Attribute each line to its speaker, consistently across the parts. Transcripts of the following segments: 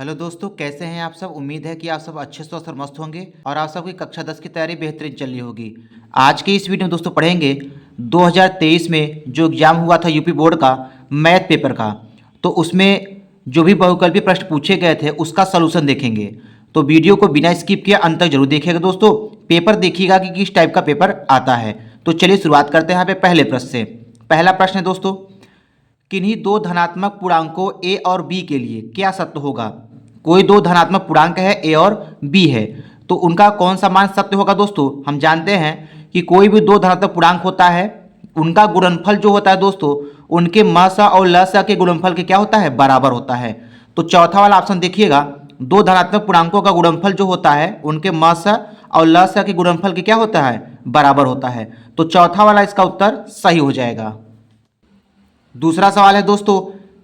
Speaker 1: Hello दोस्तों, कैसे हैं आप सब। उम्मीद है कि आप सब अच्छे स्वस्थ और मस्त होंगे और आप सबकी कक्षा 10 की तैयारी बेहतरीन चल रही होगी। आज के इस वीडियो में दोस्तों पढ़ेंगे 2023 में जो एग्ज़ाम हुआ था यूपी बोर्ड का मैथ पेपर का। तो उसमें जो भी बहुविकल्पी प्रश्न पूछे गए थे उसका सलूशन देखेंगे। तो वीडियो को बिना स्किप किए अंत तक जरूर देखिएगा दोस्तों। पेपर देखिएगा कि किस टाइप का पेपर आता है। तो चलिए शुरुआत करते हैं यहाँ पे पहले प्रश्न से। पहला प्रश्न है दोस्तों, किन्हीं दो धनात्मक पूर्णांकों ए और बी के लिए क्या सत्य होगा। कोई दो धनात्मक पूर्णांक है ए और बी है, तो उनका कौन सा मान सत्य होगा दोस्तों। हम जानते हैं कि कोई भी दो धनात्मक पूर्णांक होता है, उनका गुणनफल जो होता है दोस्तों, उनके म सा और ल सा के गुणनफल के क्या होता है, बराबर होता है। तो चौथा वाला ऑप्शन देखिएगा, दो धनात्मक पूर्णांकों का गुणनफल जो होता है उनके म सा और ल सा के गुणनफल के क्या होता है, बराबर होता है। तो चौथा वाला इसका उत्तर सही हो जाएगा। दूसरा सवाल है दोस्तों,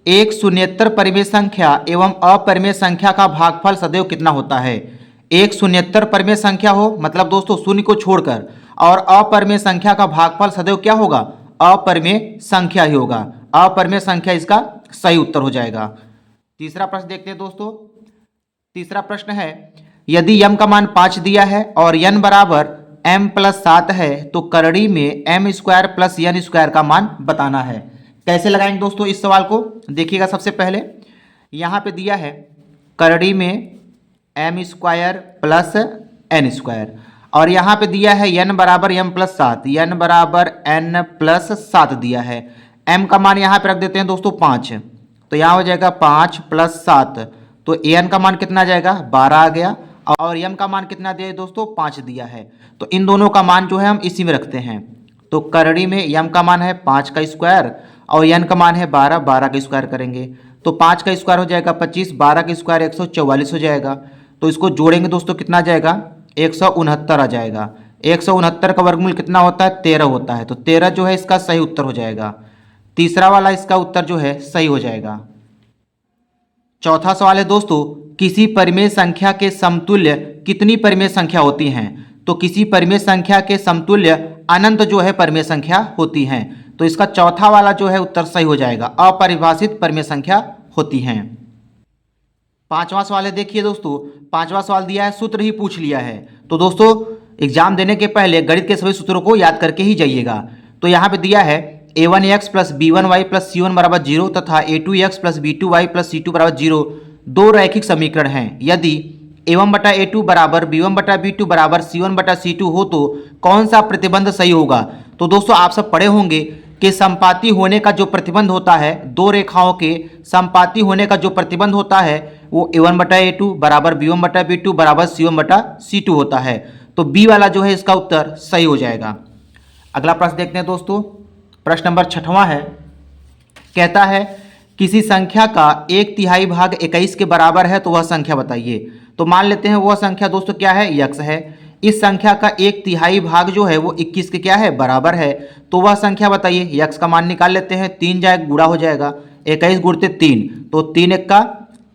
Speaker 1: एक शून्येतर परिमेय संख्या एवं अपरिमेय संख्या का भागफल सदैव कितना होता है। एक शून्येतर परिमेय संख्या हो मतलब दोस्तों शून्य को छोड़कर, और अपरिमेय संख्या का भागफल सदैव क्या होगा, अपरिमेय संख्या ही होगा। अपरिमेय संख्या इसका सही उत्तर हो जाएगा। तीसरा प्रश्न देखते हैं दोस्तों। तीसरा प्रश्न है, यदि यम का मान 5 दिया है और n बराबर m+7 है तो करड़ी में m² प्लस n² का मान बताना है। कैसे लगाएंगे दोस्तों इस सवाल को, देखिएगा। सबसे पहले यहाँ पे दिया है करड़ी में m² प्लस n² और यहाँ पे दिया है n बराबर m+7, n बराबर n+7 दिया है। m का मान यहाँ पे रख देते हैं दोस्तों 5, तो यहाँ हो जाएगा 5 + 7, तो an का मान कितना आ जाएगा, 12 आ गया। और m का मान कितना दिया है दोस्तों, 5 दिया है। तो इन दोनों का मान जो है हम इसी में रखते हैं। तो करड़ी में m का मान है 5 का स्क्वायर और n का मान है 12, 12 का स्क्वायर करेंगे तो 5 का स्क्वायर हो जाएगा 25, 12 का स्क्वायर 144 हो जाएगा। तो इसको जोड़ेंगे दोस्तों कितना आ जाएगा, 169 आ जाएगा। 169 का वर्गमूल कितना होता है, 13 होता है। तो 13 जो है इसका सही उत्तर हो जाएगा। तीसरा वाला इसका उत्तर जो है सही हो जाएगा। चौथा सवाल है दोस्तों, किसी परिमेय संख्या के समतुल्य कितनी परिमेय संख्या होती हैं। तो किसी परिमेय संख्या के समतुल्य अनंत जो है परिमेय संख्या होती हैं। तो इसका चौथा वाला जो है उत्तर सही हो जाएगा, अपरिभाषित परिमेय संख्या होती हैं। पांचवा सवाल है, देखिए दोस्तों। पांचवा सवाल दिया है सूत्र ही पूछ लिया है। तो दोस्तों एग्जाम देने के पहले गणित के सभी सूत्रों को याद करके ही जाइएगा। तो यहाँ पे दिया है a1x plus b1y plus c1 बराबर 0 तथा a2x plus b2y plus c2 बराबर 0 दो रैखिक समीकरण हैं। यदि a1 बटा a2 बराबर b1 बटा b2 बराबर c1 बटा c2 हो तो कौन सा प्रतिबंध सही होगा। तो दोस्तों आप सब पढ़े होंगे कि संपाती होने का जो प्रतिबंध होता है, दो रेखाओं के संपाती होने का जो प्रतिबंध होता है वो a1 बटा a2 बराबर b1 बटा b2 बराबर c1 बटा c2 होता है। तो बी वाला जो है इसका उत्तर सही हो जाएगा। अगला प्रश्न देखते हैं दोस्तों। प्रश्न नंबर 6वां है, कहता है किसी संख्या का 1/3 भाग 21 के बराबर है तो वह संख्या बताइए। तो मान लेते हैं वह संख्या दोस्तों क्या है, यक्स है। इस संख्या का 1/3 भाग जो है वो 21 के क्या है, बराबर है। तो वह संख्या बताइए। यक्स का मान निकाल लेते हैं, 3 जाए गुणा हो जाएगा, 21 गुणते 3, तो 3 1 का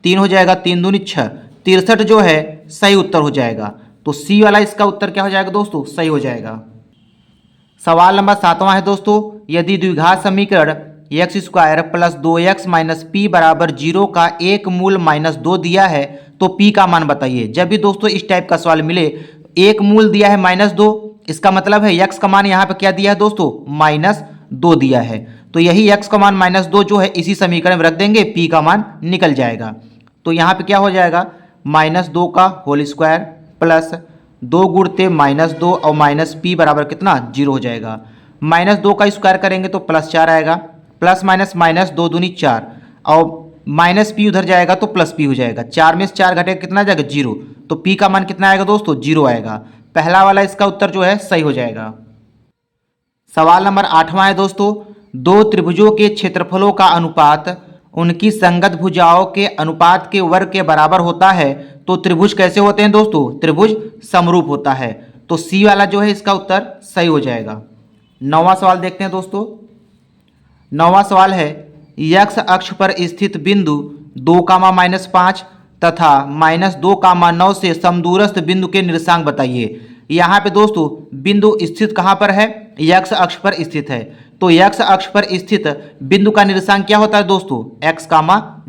Speaker 1: 3 हो जाएगा, 3 दूनी 6, 63 जो है सही उत्तर हो जाएगा। तो सी वाला इसका उत्तर क्या हो जाएगा दोस्तों, सही हो जाएगा। सवाल नंबर 7वां है दोस्तों, यदि द्विघात समीकरण x² plus 2x minus P बराबर 0 का एक मूल -2 दिया है तो p का मान बताइए। जब भी दोस्तों इस टाइप का सवाल मिले, एक मूल दिया है -2, इसका मतलब है x का मान यहाँ पे क्या दिया है दोस्तों, -2 दिया है। तो यही x का मान -2 जो है इसी समीकरण में रख देंगे, p का मान निकल जाएगा। तो यहाँ पे क्या हो जाएगा, -2 का होल स्क्वायर प्लस 2 गुणते -2 और माइनस पी बराबर कितना, 0 हो जाएगा। -2 का स्क्वायर करेंगे तो +4 आएगा, प्लस माइनस माइनस 2 दूनी 4 और माइनस पी उधर जाएगा तो प्लस पी हो जाएगा। 4 में से 4 घटेगा कितना जाएगा, 0। तो पी का मान कितना आएगा दोस्तों, 0 आएगा। पहला वाला इसका उत्तर जो है सही हो जाएगा। सवाल नंबर 8वां है दोस्तों, दो त्रिभुजों के क्षेत्रफलों का अनुपात उनकी संगत भुजाओं के अनुपात के वर्ग के बराबर होता है तो त्रिभुज कैसे होते हैं दोस्तों, त्रिभुज समरूप होता है। तो सी वाला जो है इसका उत्तर सही हो जाएगा। 9वां सवाल देखते हैं दोस्तों। 9वां सवाल है, x अक्ष पर स्थित बिंदु 2, -5 तथा -2, 9 से समदूरस्थ बिंदु के निर्देशांक बताइए। यहाँ पे दोस्तों बिंदु स्थित कहाँ पर है, x अक्ष पर स्थित है। तो x अक्ष पर स्थित बिंदु का निर्देशांक क्या होता है दोस्तों, x,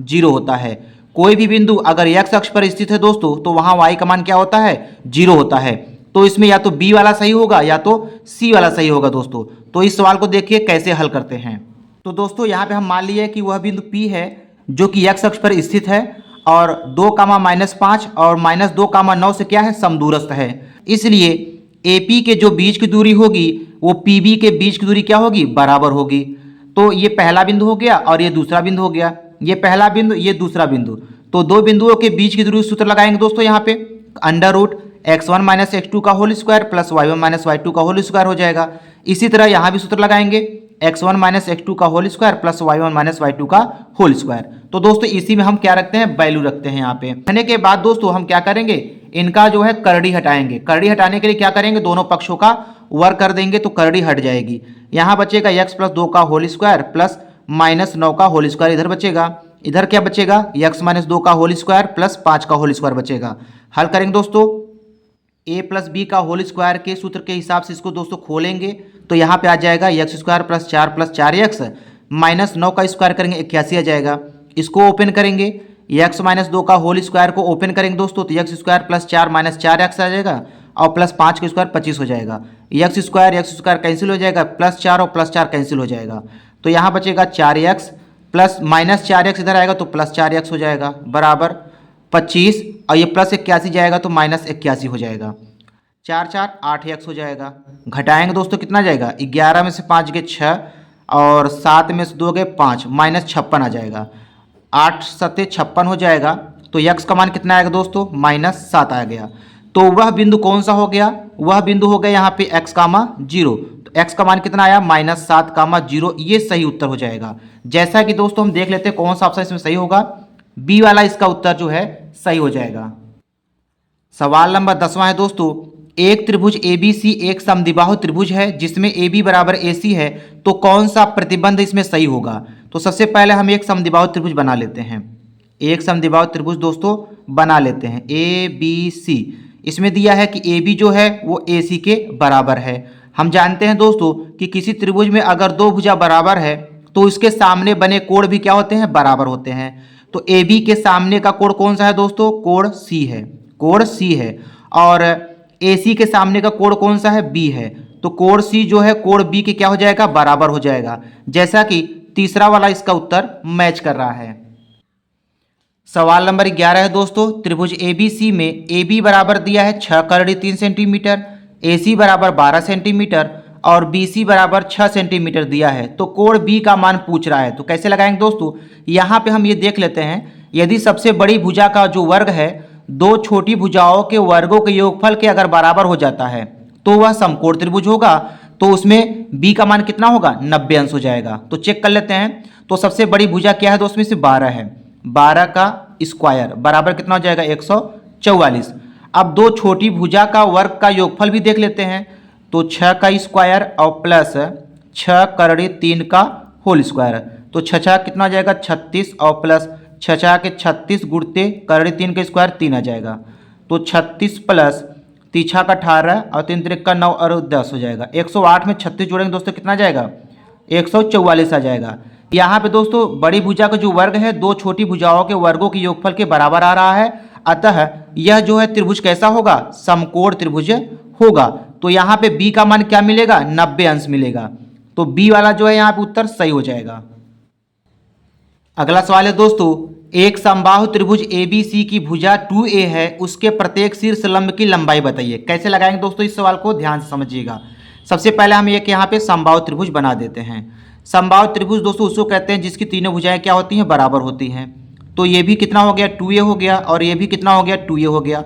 Speaker 1: 0 होता है। कोई भी बिंदु अगर x अक्ष पर स्थित है दोस्तों तो वहां y का मान क्या होता है, 0 होता है। तो इसमें या तो b वाला सही होगा या तो c वाला सही होगा दोस्तों। तो इस सवाल को देखिए कैसे हल करते हैं। तो दोस्तों यहाँ पे हम मान लिए कि वह बिंदु p है जो कि x अक्ष पर स्थित है और 2, और -2, 9 से क्या है, समदूरस्थ है। इसलिए AP के जो बीच की दूरी होगी वो PB के बीच की दूरी क्या होगी, बराबर होगी। तो ये पहला बिंदु हो गया और ये दूसरा बिंदु हो गया, ये पहला बिंदु ये दूसरा बिंदु। तो दो बिंदुओं के बीच की दूरी सूत्र लगाएंगे दोस्तों यहाँ पे, √x1 - x2 का whole square plus y1 - y2 का होल स्क्वायर हो जाएगा। इसी तरह यहाँ भी सूत्र लगाएंगे x1 - x2 का whole square plus y1 - y2 का होल स्क्वायर। तो दोस्तों इसी में हम क्या रखते हैं, वैल्यू रखते हैं। यहाँ पे रखने के बाद दोस्तों हम क्या करेंगे, इनका जो है करड़ी हटाएंगे। करड़ी हटाने के लिए क्या करेंगे, दोनों पक्षों का वर्ग कर देंगे तो करड़ी हट जाएगी। यहाँ बचेगा x + 2 का होल स्क्वायर प्लस -9 का होल स्क्वायर इधर बचेगा। इधर क्या बचेगा, x - 2 का होल स्क्वायर प्लस 5 का होल स्क्वायर बचेगा। हल करेंगे दोस्तों, a + b का होल स्क्वायर के सूत्र के हिसाब से इसको दोस्तों खोलेंगे तो यहाँ पे आ जाएगा x² + 4 + 4x -9 का स्क्वायर करेंगे 81 आ जाएगा। इसको ओपन करेंगे, x - 2 का होल स्क्वायर को ओपन करेंगे दोस्तों तो x² + 4 - 4x आ जाएगा और प्लस 5 का स्क्वायर 25 हो जाएगा। x² कैंसिल हो जाएगा, +4 और +4 कैंसिल हो जाएगा। तो यहाँ बचेगा 4x प्लस -4x इधर आएगा तो +4x हो जाएगा बराबर 25 और ये +81 जाएगा तो -81 हो जाएगा। 4 4 8x हो जाएगा। घटाएंगे दोस्तों कितना जाएगा, 11 में से 5 गए 6 और 7 में से 2 गए 5, -56 आ जाएगा। 8 7 56 हो जाएगा। तो x का मान कितना आएगा दोस्तों, -7 आ गया। तो वह बिंदु कौन सा हो गया, वह बिंदु हो गया यहाँ पे x, 0। तो x का मान कितना आया, -7, 0। ये सही उत्तर हो जाएगा। जैसा कि दोस्तों हम देख लेते हैं कौन सा ऑप्शन इसमें सही होगा, बी वाला इसका उत्तर जो है सही हो जाएगा। सवाल नंबर 10वां है दोस्तों, एक त्रिभुज ABC एक समद्विबाहु त्रिभुज है जिसमें AB = AC है, तो कौन सा प्रतिबंध इसमें सही होगा। तो सबसे पहले हम एक समद्विबाहु त्रिभुज बना लेते हैं। एक समद्विबाहु त्रिभुज दोस्तों बना लेते हैं ABC। इसमें दिया है कि AB जो है वो AC के बराबर है। हम जानते हैं दोस्तों कि किसी त्रिभुज में अगर दो भुजा बराबर है तो उसके सामने बने कोण भी क्या होते हैं, बराबर होते हैं। तो AB के सामने का कोण कौन सा है दोस्तों, कोण C है, कोण C है। और AC के सामने का कोण कौन सा है, B है। तो कोण C जो है कोण B के क्या हो जाएगा, बराबर हो जाएगा। जैसा कि तीसरा वाला इसका उत्तर मैच कर रहा है। सवाल नंबर 11 है दोस्तों, त्रिभुज ABC में AB बराबर दिया है 6 × 3 सेंटीमीटर, AC बराबर 12 सेंटीमीटर और BC बराबर 6 सेंटीमीटर दिया है। तो कोण B का मान पूछ रहा है, तो कैसे लगाएंगे दोस्तों। यहाँ पे हम ये देख लेते हैं, यदि सबसे बड़ी भुजा का जो वर्ग है दो छोटी भुजाओं के वर्गों के योगफल के अगर बराबर हो जाता है तो वह समकोण त्रिभुज होगा। तो उसमें B का मान कितना होगा, 90 अंश हो जाएगा। तो चेक कर लेते हैं। तो सबसे बड़ी भुजा क्या है दोस्तों, इसमें 12 है, 12 का स्क्वायर बराबर कितना हो जाएगा, 144। अब दो छोटी भुजा का वर्ग का योगफल भी देख लेते हैं। तो 6 का स्क्वायर और प्लस 6 × 3 का होल स्क्वायर। तो 6 कितना हो जाएगा, 36 और प्लस 6 के 36 गुणते × 3 का स्क्वायर 3 आ जाएगा। तो 36 प्लस 3 का 18 और 3 3 का 9 और 10 हो जाएगा। 108 में 36 जोड़ेंगे दोस्तों कितना आ जाएगा, 144 आ जाएगा। यहाँ पे दोस्तों बड़ी भुजा का जो वर्ग है दो छोटी भुजाओं के वर्गों के योगफल के बराबर आ रहा है, अतः यह जो है त्रिभुज कैसा होगा, समकोण त्रिभुज होगा। तो यहाँ पे B का मान क्या मिलेगा, 90 अंश मिलेगा। तो B वाला जो है यहाँ पे उत्तर सही हो जाएगा। अगला सवाल है दोस्तों, एक समबाहु त्रिभुज ABC की भुजा 2A है, उसके प्रत्येक शीर्ष लंब की लंबाई बताइए। कैसे लगाएंगे दोस्तों, इस सवाल को ध्यान से समझिएगा। सबसे पहले हम एक यहाँ पे समबाहु त्रिभुज बना देते हैं। समबाहु त्रिभुज दोस्तों उसको कहते हैं जिसकी तीनों भुजाएं क्या होती हैं, बराबर होती हैं। तो ये भी कितना हो गया, 2A हो गया, और ये भी कितना हो गया, 2A हो गया,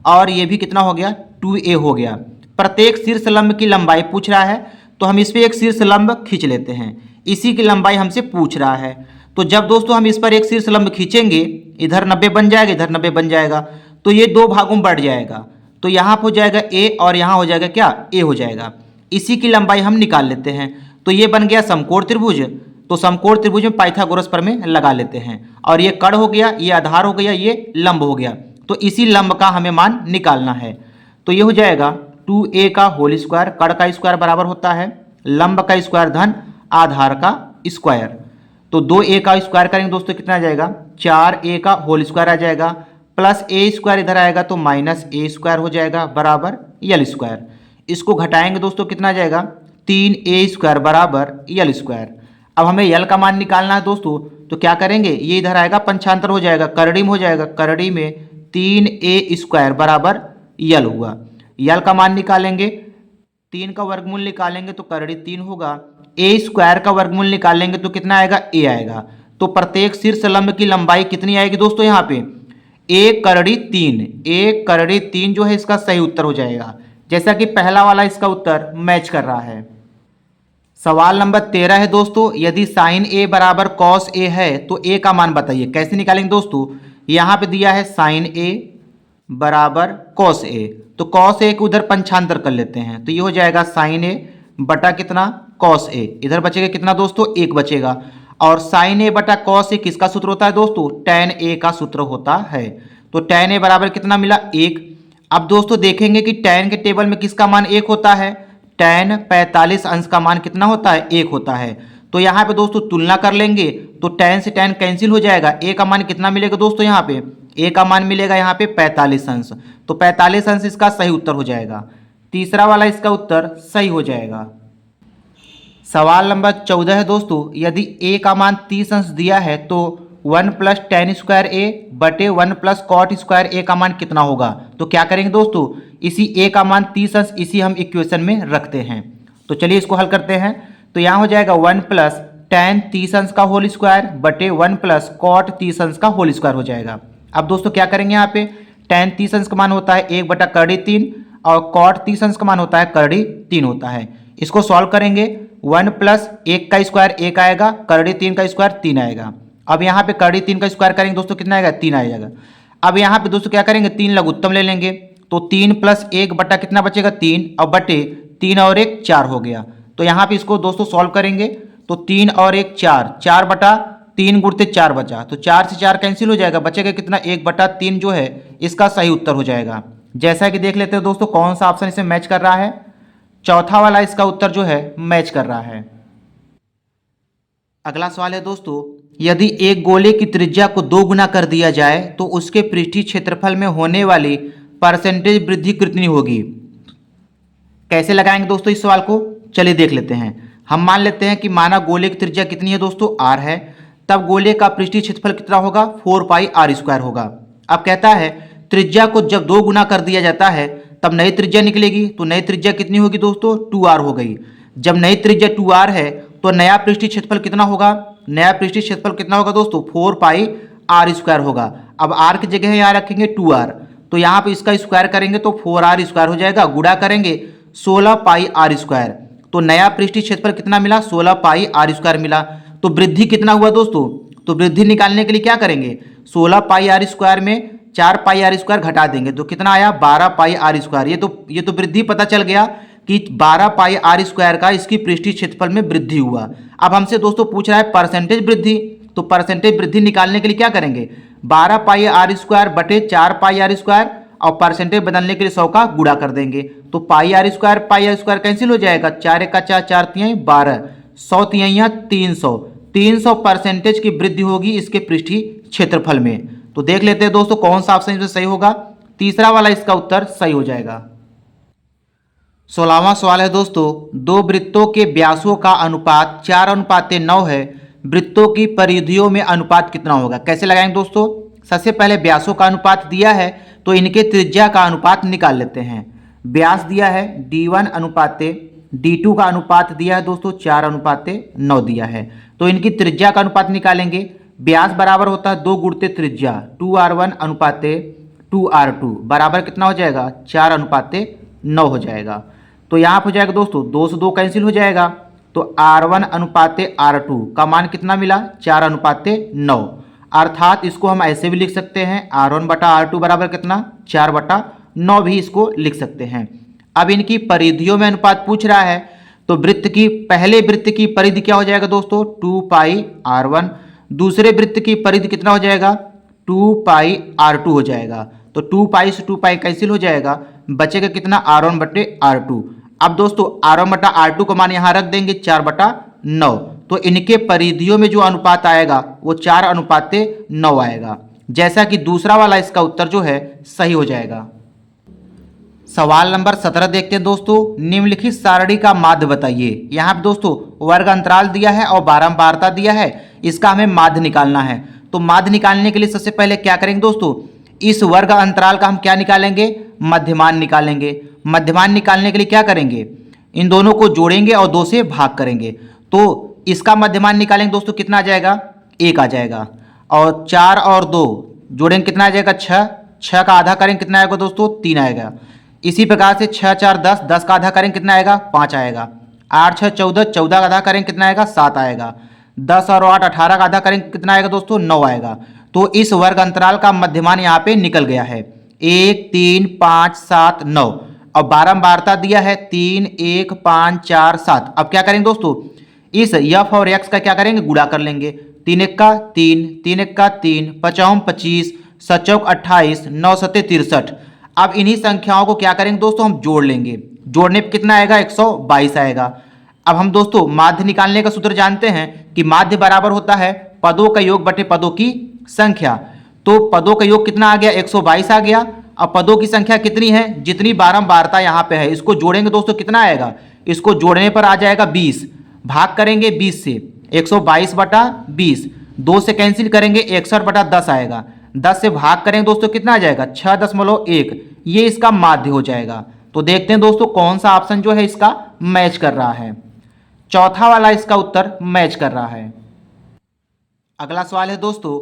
Speaker 1: और ये भी कितना हो गया, 2A हो गया। प्रत्येक शीर्ष लंब की लंबाई पूछ रहा है, तो हम इस पर एक शीर्ष लंब खींच लेते हैं। इसी की लंबाई हमसे पूछ रहा है। तो जब दोस्तों हम इस पर एक शीर्ष लंब खींचेंगे, इधर 90 बन जाएगा, इधर 90 बन जाएगा, तो ये दो भागों में बढ़ जाएगा। तो यहाँ हो जाएगा A और यहाँ हो जाएगा क्या, A हो जाएगा। इसी की लंबाई हम निकाल लेते हैं। तो ये बन गया समकोण त्रिभुज। तो समकोण त्रिभुज में पाइथागोरस प्रमेय लगा लेते हैं। और ये कर्ण हो गया, ये आधार हो गया, ये लंब हो गया। तो इसी लंब का हमें मान निकालना है। तो ये हो जाएगा 2A का होल स्क्वायर, कर्ण का स्क्वायर बराबर होता है लंब का स्क्वायर धन आधार का स्क्वायर। तो 2A का स्क्वायर करेंगे दोस्तों कितना आ जाएगा, 4a का होल स्क्वायर आ जाएगा, प्लस ए स्क्वायर इधर आएगा तो माइनस ए स्क्वायर हो जाएगा बराबर यल स्क्वायर। इसको घटाएंगे दोस्तों कितना आ जाएगा, 3a स्क्वायर बराबर यल स्क्वायर। अब हमें यल का मान निकालना है दोस्तों, तो क्या करेंगे, ये इधर आएगा पंचांतर हो जाएगा, करड़ी में हो जाएगा, करड़ी में 3a स्क्वायर बराबर यल हुआ। यल का मान निकालेंगे, 3 का वर्गमूल निकालेंगे तो करड़ी 3 होगा, ए स्क्वायर का वर्गमूल निकालेंगे तो कितना आएगा, ए आएगा। तो प्रत्येक शीर्ष लंब की लंबाई कितनी आएगी दोस्तों, यहाँ पे 1 करड़ी 3, 1 करड़ी 3 जो है इसका सही उत्तर हो जाएगा, जैसा कि पहला वाला इसका उत्तर मैच कर रहा है। सवाल नंबर 13 है दोस्तों, यदि साइन ए बराबर कॉस ए है तो ए का मान बताइए। कैसे निकालेंगे दोस्तों, यहाँ पे दिया है साइन ए बराबर कॉस ए, तो कॉस ए को उधर पंचांतर कर लेते हैं, तो ये हो जाएगा साइन ए बटा कितना, कॉस ए। इधर बचेगा कितना दोस्तों, 1 बचेगा। और साइन ए बटा कॉस ए किसका सूत्र होता है दोस्तों, टैन ए का सूत्र होता है। तो टैन ए बराबर कितना मिला, 1। अब दोस्तों देखेंगे कि टैन के टेबल में किसका मान 1 होता है, टैन 45 अंश का मान कितना होता है, 1 होता है। तो यहाँ पे दोस्तों तुलना कर लेंगे तो टैन से टैन कैंसिल हो जाएगा, ए का मान कितना मिलेगा दोस्तों, यहाँ पे ए का मान मिलेगा यहाँ पे 45 अंश, तो 45 अंश इसका सही उत्तर हो जाएगा। तीसरा वाला इसका उत्तर सही हो जाएगा। सवाल नंबर 14 है दोस्तों, यदि a का मान 30 अंश दिया है तो 1 प्लस टेन स्क्वायर ए बटे 1 प्लस कॉट स्क्वायर ए का मान कितना होगा। तो क्या करेंगे दोस्तों, इसी a का मान 30 अंश इसी हम इक्वेशन में रखते हैं। तो चलिए इसको हल करते हैं। तो यहाँ हो जाएगा 1 प्लस टेन 30 अंश का होल स्क्वायर बटे 1 प्लस कॉट 30 अंश का होल स्क्वायर हो जाएगा। अब दोस्तों क्या करेंगे, यहाँ पे टेन 30 अंश का मान होता है 1 बटा करड़ी 3 और कॉट 30 अंश का मान होता है करड़ी 3 होता है। इसको सॉल्व करेंगे, 1 प्लस 1 का स्क्वायर 1 आएगा, करड़ी 3 का स्क्वायर 3 आएगा। अब यहाँ पे करड़ी 3 का स्क्वायर करेंगे दोस्तों कितना आएगा, 3 आएगा। अब यहाँ पे दोस्तों क्या करेंगे, 3 लघुत्तम ले लेंगे, तो 3 प्लस 1 बटा कितना बचेगा, 3 और बटे 3 और 1 4 हो गया। तो यहाँ पे इसको दोस्तों सॉल्व करेंगे तो 3 और 1 4, 4 बटा 3 गुणते 4 बचा, तो 4 से 4 कैंसिल हो जाएगा, बचेगा कितना 1 बटा 3 जो है इसका सही उत्तर हो जाएगा। जैसा कि देख लेते हैं दोस्तों कौन सा ऑप्शन इसमें मैच कर रहा है, चौथा वाला इसका उत्तर जो है मैच कर रहा है। अगला सवाल है दोस्तों, यदि एक गोले की त्रिज्या को 2 गुना कर दिया जाए तो उसके पृष्ठीय क्षेत्रफल में होने वाली परसेंटेज वृद्धि कितनी होगी। कैसे लगाएंगे दोस्तों इस सवाल को, चलिए देख लेते हैं। हम मान लेते हैं कि माना गोले की त्रिज्या कितनी है दोस्तों, r है, तब गोले का पृष्ठीय क्षेत्रफल कितना होगा, 4 पाई r स्क्वायर होगा। अब कहता है त्रिज्या को जब 2 गुना कर दिया जाता है तब नई त्रिज्या निकलेगी, तो नई त्रिज्या कितनी होगी दोस्तों, 2r हो गई। जब नई त्रिज्या 2r है तो नया पृष्ठीय क्षेत्रफल कितना होगा, नया पृष्ठीय क्षेत्रफल कितना होगा दोस्तों, 4 पाई r स्क्वायर होगा। अब r की जगह यहाँ रखेंगे 2r, तो यहाँ पे इसका स्क्वायर करेंगे तो 4r स्क्वायर हो जाएगा, गुणा करेंगे 16 पाई r स्क्वायर, तो नया पृष्ठीय क्षेत्रफल कितना मिला, 16 पाई r स्क्वायर मिला। तो वृद्धि कितना हुआ दोस्तों, तो वृद्धि निकालने के लिए क्या करेंगे, 16 पाई r स्क्वायर में 4 पाई r स्क्वायर घटा देंगे तो कितना आया, 12 पाई r स्क्वायर। ये तो वृद्धि पता चल गया कि 12 पाई r स्क्वायर का इसकी पृष्ठीय क्षेत्रफल में वृद्धि हुआ। अब हमसे दोस्तों पूछ रहा है परसेंटेज वृद्धि, तो परसेंटेज वृद्धि निकालने के लिए क्या करेंगे, 12 पाई r स्क्वायर बटे 4 पाई r स्क्वायर और परसेंटेज बदलने के लिए 100 का गुणा कर देंगे, तो पाई r स्क्वायर कैंसिल हो जाएगा, 4 1 का 4, 4 3 12, 100 3 300 परसेंटेज की वृद्धि होगी इसके पृष्ठीय क्षेत्रफल में। तो देख लेते हैं दोस्तों कौन सा ऑप्शन इसमें सही होगा, तीसरा वाला इसका उत्तर सही हो जाएगा। 16वां सवाल है दोस्तों, 2 वृत्तों के व्यासों का अनुपात 4:9 है, वृत्तों की परिधियों में अनुपात कितना होगा। कैसे लगाएंगे दोस्तों, सबसे पहले व्यासों का अनुपात दिया है तो इनके त्रिज्या का अनुपात निकाल लेते हैं। व्यास दिया है d1 अनुपाते d2 का अनुपात दिया है दोस्तों 4:9 दिया है, तो इनकी त्रिज्या का अनुपात निकालेंगे। व्यास बराबर होता है 2 गुणते त्रिज्या, 2r1 अनुपाते 2r2 बराबर कितना हो जाएगा, 4:9 हो जाएगा। तो यहाँ हो जाएगा दोस्तों 2 से 2 कैंसिल हो जाएगा, तो r1 अनुपाते r2 का मान कितना मिला, 4:9। अर्थात इसको हम ऐसे भी लिख सकते हैं r1 बटा r2 बराबर कितना, 4/9 भी इसको लिख सकते हैं। अब इनकी परिधियों में अनुपात पूछ रहा है, तो वृत्त की पहले वृत्त की परिधि क्या हो जाएगा दोस्तों, 2 पाई r1, दूसरे वृत्त की परिधि कितना हो जाएगा, 2 पाई r2 हो जाएगा। तो 2 पाई से 2 पाई कैंसिल हो जाएगा, बचेगा कितना, r1 बटे r2। अब दोस्तों r1 बटा r2 का मान यहाँ रख देंगे 4/9, तो इनके परिधियों में जो अनुपात आएगा वो 4:9 आएगा, जैसा कि दूसरा वाला इसका उत्तर जो है सही हो जाएगा। सवाल नंबर 17 देखते हैं दोस्तों। निम्नलिखित सारणी का माध्य बताइए। यहाँ पे दोस्तों वर्ग अंतराल दिया है और बारंबारता दिया है, इसका हमें माध्य निकालना है। तो माध्य निकालने के लिए सबसे पहले क्या करेंगे दोस्तों, इस वर्ग अंतराल का हम क्या निकालेंगे, मध्यमान निकालेंगे। मध्यमान निकालने के लिए क्या करेंगे, इन दोनों को जोड़ेंगे और 2 से भाग करेंगे। तो इसका मध्यमान निकालेंगे दोस्तों, कितना आ जाएगा, 1 आ जाएगा। और 4 और 2 जोड़ेंगे, कितना आ जाएगा, 6। 6 का आधा करेंगे, कितना आएगा दोस्तों, 3 आएगा। इसी प्रकार से 6 4 10, 10 का आधा करेंगे, कितना आएगा, 5 आएगा। 8 6 14, 14 का आधा करेंगे, कितना आएगा, 7 आएगा। 10 और 8 18 का आधा करेंगे, कितना आएगा दोस्तों, 9 आएगा। तो इस वर्ग अंतराल का मध्यमान यहाँ पे निकल गया है, 1 3 5 7 9। और बारंबारता दिया है 3 1 5 4 7। अब क्या करेंगे दोस्तों, इस f और x का क्या करेंगे, गुणा कर लेंगे। 3 1 का 3, 3 1 का 3, 5 25, 7 चौक 28, 9 7 63। अब इन्हीं संख्याओं को क्या करेंगे दोस्तों, हम जोड़ लेंगे। जोड़ने पे कितना आएगा, 122 आएगा। अब हम दोस्तों माध्य निकालने का सूत्र जानते हैं कि माध्य बराबर होता है पदों का योग बटे पदों की संख्या। तो पदों का योग कितना आ गया, 122 आ गया। अब पदों की संख्या कितनी है, जितनी बारंबारता यहाँ पे है, इसको जोड़ेंगे दोस्तों, कितना आएगा, इसको जोड़ने पर आ जाएगा 20। भाग करेंगे 20 से, 122 बटा 20, 2 से कैंसिल करेंगे, 61 बटा 10 आएगा। 10 से भाग करेंगे दोस्तों, कितना आ जाएगा, 6.1। ये इसका माध्य हो जाएगा। तो देखते हैं दोस्तों कौन सा ऑप्शन जो है इसका मैच कर रहा है। चौथा वाला इसका उत्तर मैच कर रहा है। अगला सवाल है दोस्तों,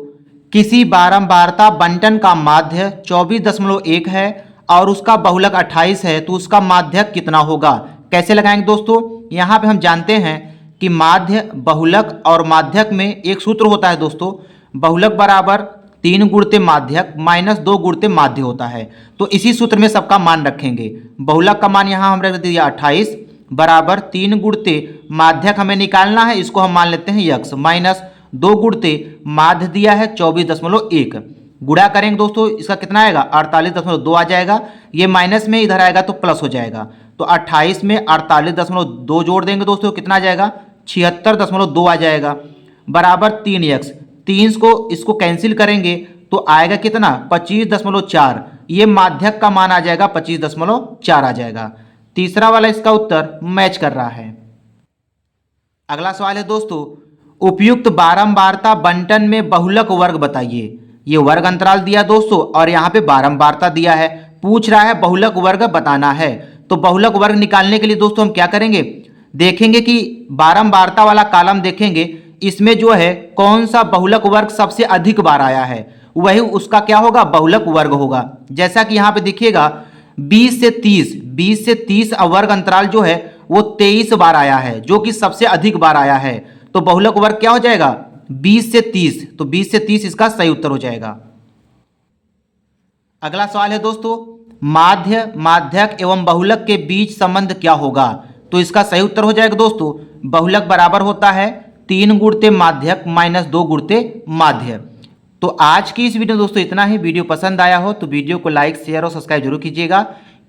Speaker 1: किसी बारंबारता बंटन का माध्य 24.1 है और उसका बहुलक 28 है, तो उसका माध्यक कितना होगा। कैसे लगाएंगे दोस्तों, यहाँ पे हम जानते हैं कि माध्य, बहुलक और माध्यक में एक सूत्र होता है दोस्तों, बहुलक बराबर 3 गुणित माध्यक माइनस 2 गुणित माध्य होता है। तो इसी सूत्र में सबका मान रखेंगे। बहुलक का मान यहाँ हम रख दिया 28 बराबर 3 गुणित माध्यक हमें निकालना है, इसको हम मान लेते हैं x, माइनस 2 गुणित माध्य दिया है 24.1। गुणा करेंगे दोस्तों, इसका कितना आएगा, 48.2 आ जाएगा। ये माइनस में इधर आएगा तो प्लस हो जाएगा। तो 28 में 48.2 जोड़ देंगे दोस्तों, कितना आ जाएगा, 76.2 आ जाएगा, बराबर 3x। 3 को इसको कैंसिल करेंगे तो आएगा कितना, 25.4। ये माध्यक का मान आ जाएगा, 25.4 आ जाएगा। तीसरा वाला इसका उत्तर मैच कर रहा है। अगला सवाल है दोस्तों, उपयुक्त बारंबारता बंटन में बहुलक वर्ग बताइए। ये वर्ग अंतराल दिया दोस्तों और यहाँ पे बारंबारता दिया है, पूछ रहा है बहुलक वर्ग बताना है। तो बहुलक वर्ग निकालने के लिए दोस्तों हम क्या करेंगे, देखेंगे कि बारंबारता वाला कॉलम देखेंगे, इसमें जो है कौन सा बहुलक वर्ग सबसे अधिक बार आया है, वही उसका क्या होगा, बहुलक वर्ग होगा। जैसा कि यहाँ पे देखिएगा 20 से 30 वर्ग अंतराल जो है वो 23 बार आया है, जो कि सबसे अधिक बार आया है। तो बहुलक वर्ग क्या हो जाएगा, 20 से 30। तो 20 से 30 इसका सही उत्तर हो जाएगा। अगला सवाल है दोस्तों, माध्य, माध्यक एवं बहुलक के बीच संबंध क्या होगा। तो इसका सही उत्तर हो जाएगा दोस्तों, बहुलक बराबर होता है 3 गुणित माध्यक माइनस 2 गुणित माध्य। तो आज की इस वीडियो दोस्तों इतना ही। वीडियो पसंद आया हो तो वीडियो को लाइक, शेयर और सब्सक्राइब जरूर कीजिएगा,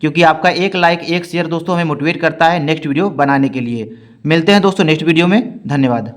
Speaker 1: क्योंकि आपका एक लाइक, एक शेयर दोस्तों हमें मोटिवेट करता है नेक्स्ट वीडियो बनाने के लिए। मिलते हैं दोस्तों नेक्स्ट वीडियो में। धन्यवाद।